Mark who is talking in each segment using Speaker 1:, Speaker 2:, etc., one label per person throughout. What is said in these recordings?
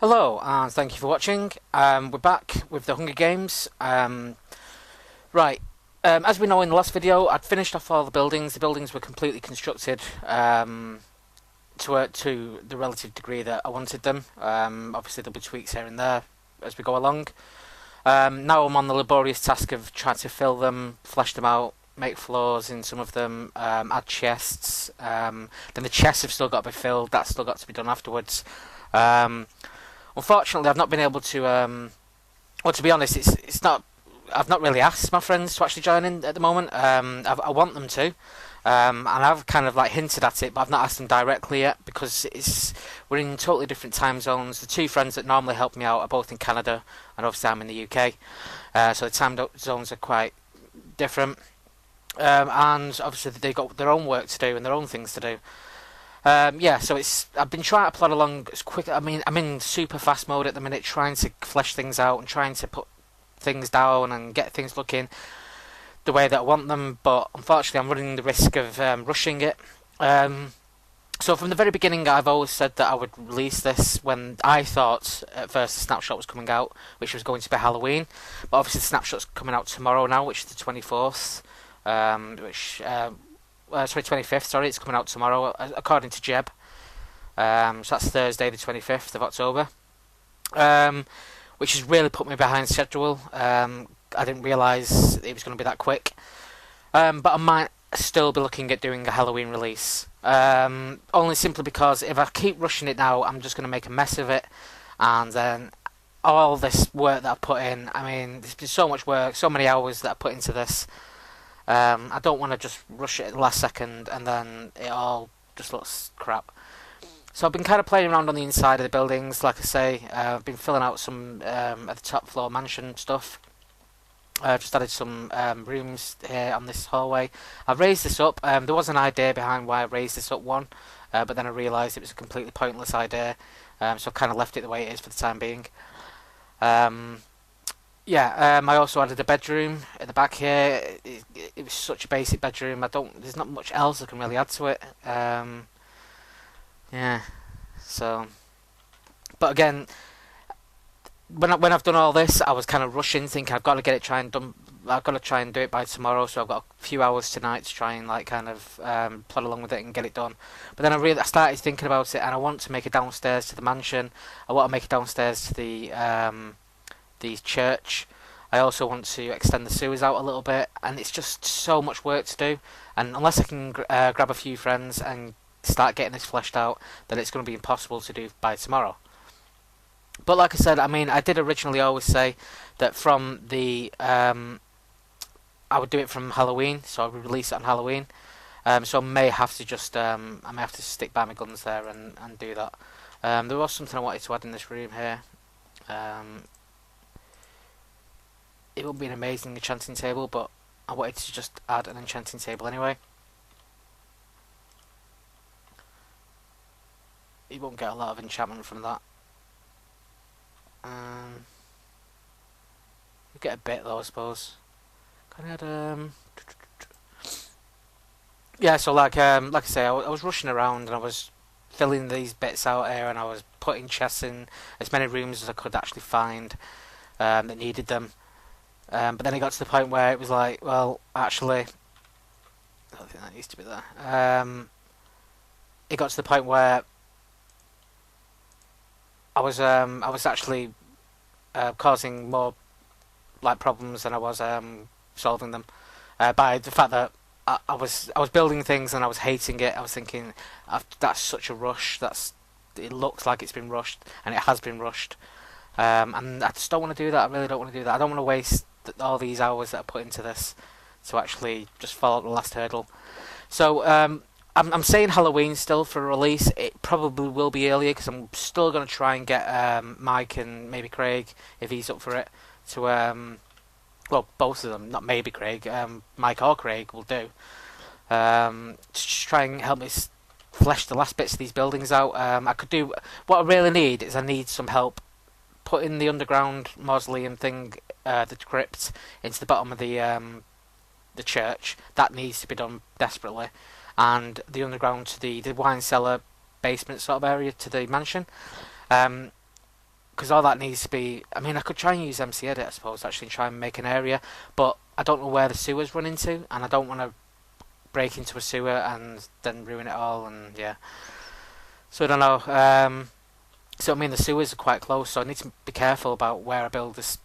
Speaker 1: Hello, and thank you for watching. We're back with the Hunger Games. Right, as we know in the last video, I'd finished off all the buildings. The buildings were completely constructed to the relative degree that I wanted them. Obviously, there'll be tweaks here and there as we go along. Now I'm on the laborious task of trying to fill them, flesh them out, make floors in some of them, add chests. Then the chests have still got to be filled. That's still got to be done afterwards. Unfortunately, I've not been able to. Well, to be honest, it's not. I've not really asked my friends to actually join in at the moment. I want them to, and I've kind of like hinted at it, but I've not asked them directly yet because we're in totally different time zones. The two friends that normally help me out are both in Canada, and obviously I'm in the UK, so the time zones are quite different. And obviously they've got their own work to do and their own things to do. Yeah, so I've been trying to plod along as quick. I mean, I'm in super fast mode at the minute, trying to flesh things out and trying to put things down and get things looking the way that I want them. But unfortunately, I'm running the risk of rushing it. So from the very beginning, I've always said that I would release this when I thought at first the snapshot was coming out, which was going to be Halloween. But obviously, the snapshot's coming out tomorrow now, which is the 24th. Sorry, 25th, sorry, it's coming out tomorrow, according to Jeb. So that's Thursday, the 25th of October. Which has really put me behind schedule. I didn't realise it was going to be that quick. But I might still be looking at doing a Halloween release. Only simply because if I keep rushing it now, I'm just going to make a mess of it. And then all this work that I put in, I mean, there's been so much work, so many hours that I put into this. I don't want to just rush it at the last second and then it all just looks crap. So I've been kind of playing around on the inside of the buildings, like I say. I've been filling out some at the top floor mansion stuff. I've just added some rooms here on this hallway. I've raised this up. There was an idea behind why I raised this up one, but then I realised it was a completely pointless idea, so I've kind of left it the way it is for the time being. Yeah, I also added a bedroom at the back here. It was such a basic bedroom. There's not much else I can really add to it. Yeah, so, but again, when I've done all this, I was kind of rushing, thinking I've got to get it done. I've got to try and do it by tomorrow. So I've got a few hours tonight to try and like kind of plod along with it and get it done. But then I started thinking about it, and I want to make it downstairs to the mansion. I want to make it downstairs to the church. I also want to extend the sewers out a little bit, and it's just so much work to do. And unless I can grab a few friends and start getting this fleshed out, then it's going to be impossible to do by tomorrow. But like I said, I mean, I did originally always say that from the I would do it from Halloween, so I would release it on Halloween. So I may have to just I may have to stick by my guns there and do that. There was something I wanted to add in this room here. It would be an amazing enchanting table, but I wanted to just add an enchanting table anyway. You won't get a lot of enchantment from that. You get a bit though, I suppose. Can I add yeah, so like I say, I was rushing around and I was filling these bits out here, and I was putting chests in as many rooms as I could actually find that needed them. But then it got to the point where it was like, well, actually, I don't think that needs to be there. It got to the point where I was actually causing more like problems than I was solving them by the fact that I was building things and I was hating it. I was thinking that's such a rush. It looks like it's been rushed, and it has been rushed. And I just don't want to do that. I really don't want to do that. I don't want to waste all these hours that I put into this to actually just follow the last hurdle. So I'm saying Halloween still for release. It probably will be earlier because I'm still going to try and get Mike and maybe Craig, if he's up for it, to well, both of them, not maybe Craig, Mike or Craig will do, to just try and help me flesh the last bits of these buildings out. I could do what I really need is I need some help putting the underground mausoleum thing, the crypt, into the bottom of the church. That needs to be done desperately, and the underground to the wine cellar basement sort of area to the mansion. because all that needs to be. I mean, I could try and use MC Edit, I suppose, actually, and try and make an area, but I don't know where the sewers run into, and I don't want to break into a sewer and then ruin it all, and yeah. So I don't know. So I mean, the sewers are quite close, so I need to be careful about where I build the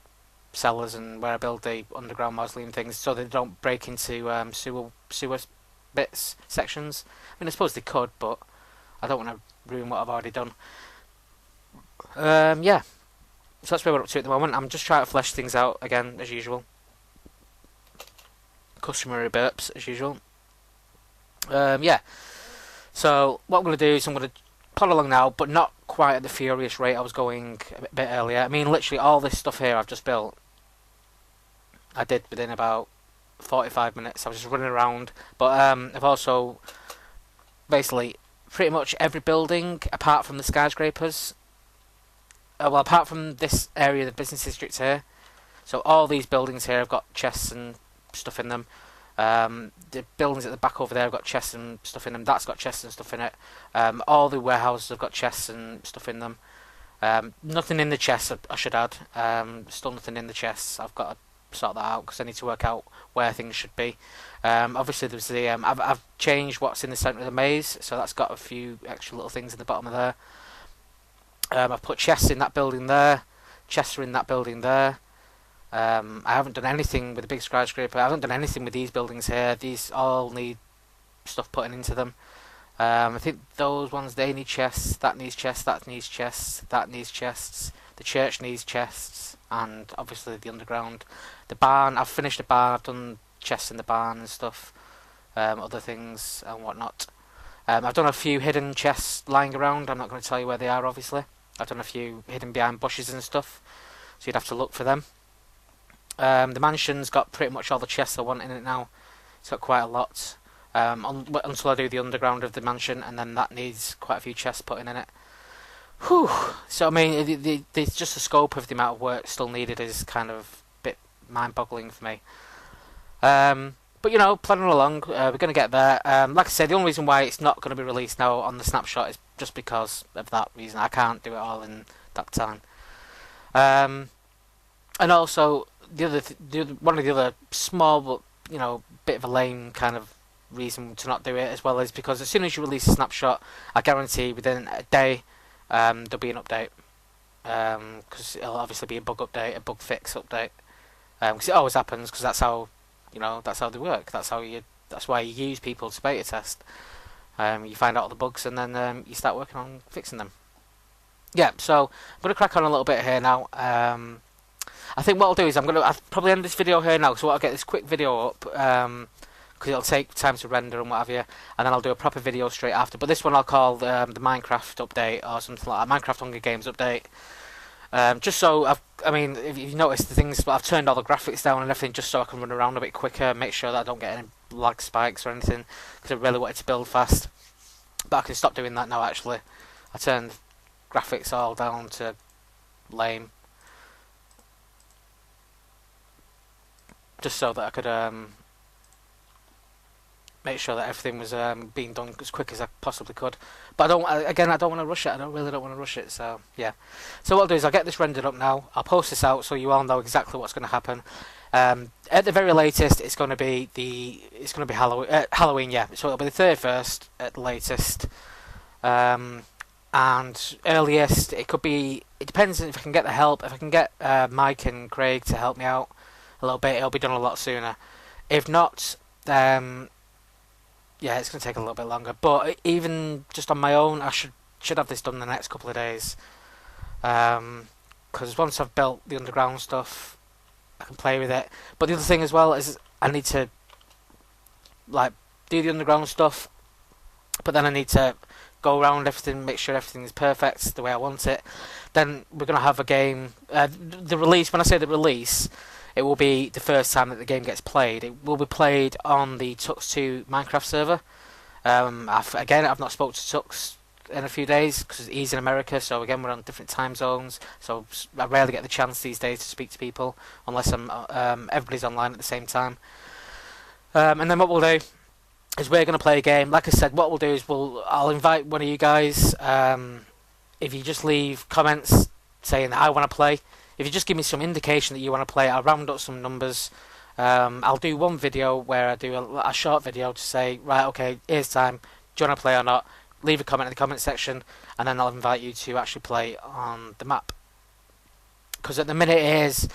Speaker 1: cellars and where I build the underground mausoleum things, so they don't break into sewer bits sections. I mean, I suppose they could, but I don't want to ruin what I've already done. Yeah. So that's where we're up to at the moment. I'm just trying to flesh things out again, as usual. Customary burps, as usual. Yeah. So what I'm going to do is I'm going to plod along now, but not quite at the furious rate I was going a bit earlier. I mean, literally all this stuff here I've just built, I did within about 45 minutes. I was just running around. But I've also basically pretty much every building apart from the skyscrapers. Well, apart from this area, the business districts here. So all these buildings here have got chests and stuff in them. The buildings at the back over there have got chests and stuff in them. That's got chests and stuff in it. All the warehouses have got chests and stuff in them. Nothing in the chests, I should add. Still nothing in the chests. I've got to sort that out because I need to work out where things should be. Obviously, there's the I've changed what's in the centre of the maze, so that's got a few extra little things in the bottom of there. I've put chests in that building there. Chests are in that building there. I haven't done anything with the big skyscraper. I haven't done anything with these buildings here. These all need stuff putting into them. I think those ones, they need chests. That needs chests. That needs chests. That needs chests. The church needs chests. And obviously the underground. The barn, I've finished the barn. I've done chests in the barn and stuff. Other things and whatnot. I've done a few hidden chests lying around. I'm not going to tell you where they are, obviously. I've done a few hidden behind bushes and stuff. So you'd have to look for them. The mansion's got pretty much all the chests I want in it now. It's got quite a lot. Until I do the underground of the mansion, and then that needs quite a few chests put in it. Whew. So I mean, just the scope of the amount of work still needed is kind of a bit mind-boggling for me. But you know, planning along, we're going to get there. Like I said, the only reason why it's not going to be released now on the snapshot is just because of that reason. I can't do it all in that time. And also, one of the other small, but you know, bit of a lame kind of reason to not do it as well is because as soon as you release a snapshot, I guarantee within a day there'll be an update. Because it'll obviously be a bug update, a bug fix update. Because it always happens, because that's how, you know, that's how they work. That's why you use people to beta test. You find out all the bugs and then you start working on fixing them. Yeah, so I'm going to crack on a little bit here now. I think what I'll do is I'll probably end this video here now, so I'll get this quick video up, because it'll take time to render and what have you, and then I'll do a proper video straight after. But this one I'll call the Minecraft update or something like that, Minecraft Hunger Games update. Just so I mean, if you notice the things, I've turned all the graphics down and everything, just so I can run around a bit quicker, make sure that I don't get any lag spikes or anything, because I really wanted to build fast. But I can stop doing that now. Actually, I turned graphics all down to lame, just so that I could make sure that everything was being done as quick as I possibly could. But I don't want to rush it. I don't want to rush it. So yeah. So what I'll do is I'll get this rendered up now. I'll post this out so you all know exactly what's going to happen. At the very latest, it's going to be Halloween. Halloween, yeah. So it'll be the 31st at the latest. And earliest, it could be. It depends if I can get the help. If I can get Mike and Craig to help me out a little bit, it'll be done a lot sooner. If not, yeah, it's going to take a little bit longer. But even just on my own, I should have this done in the next couple of days. Because once I've built the underground stuff, I can play with it. But the other thing as well is I need to like do the underground stuff, but then I need to go around everything, make sure everything is perfect the way I want it. Then we're going to have a game. The release, when I say the release, it will be the first time that the game gets played. It will be played on the Tux 2 Minecraft server. I've not spoke to Tux in a few days because he's in America, so again we're on different time zones, so I rarely get the chance these days to speak to people unless everybody's online at the same time. And then what we'll do is we're going to play a game. Like I said, what we'll do is I'll invite one of you guys. If you just leave comments saying that I want to play. If you just give me some indication that you want to play, I'll round up some numbers. I'll do one video where I do a short video to say, right, okay, here's time. Do you want to play or not? Leave a comment in the comment section, and then I'll invite you to actually play on the map. Because at the minute it is,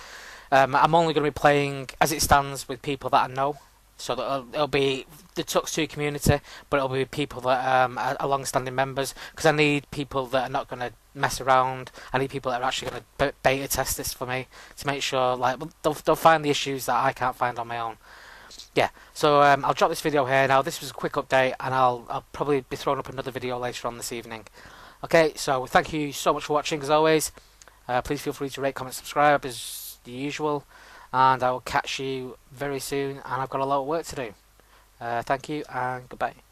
Speaker 1: I'm only going to be playing as it stands with people that I know. So that it'll be the Tux 2 community, but it'll be people that are long-standing members. Because I need people that are not going to mess around. I need people that are actually going to beta test this for me to make sure, like, they'll find the issues that I can't find on my own. Yeah, so I'll drop this video here now. This was a quick update, and I'll probably be throwing up another video later on this evening. Okay, so thank you so much for watching as always. Please feel free to rate, comment, subscribe as the usual, and I will catch you very soon, and I've got a lot of work to do. Thank you and goodbye.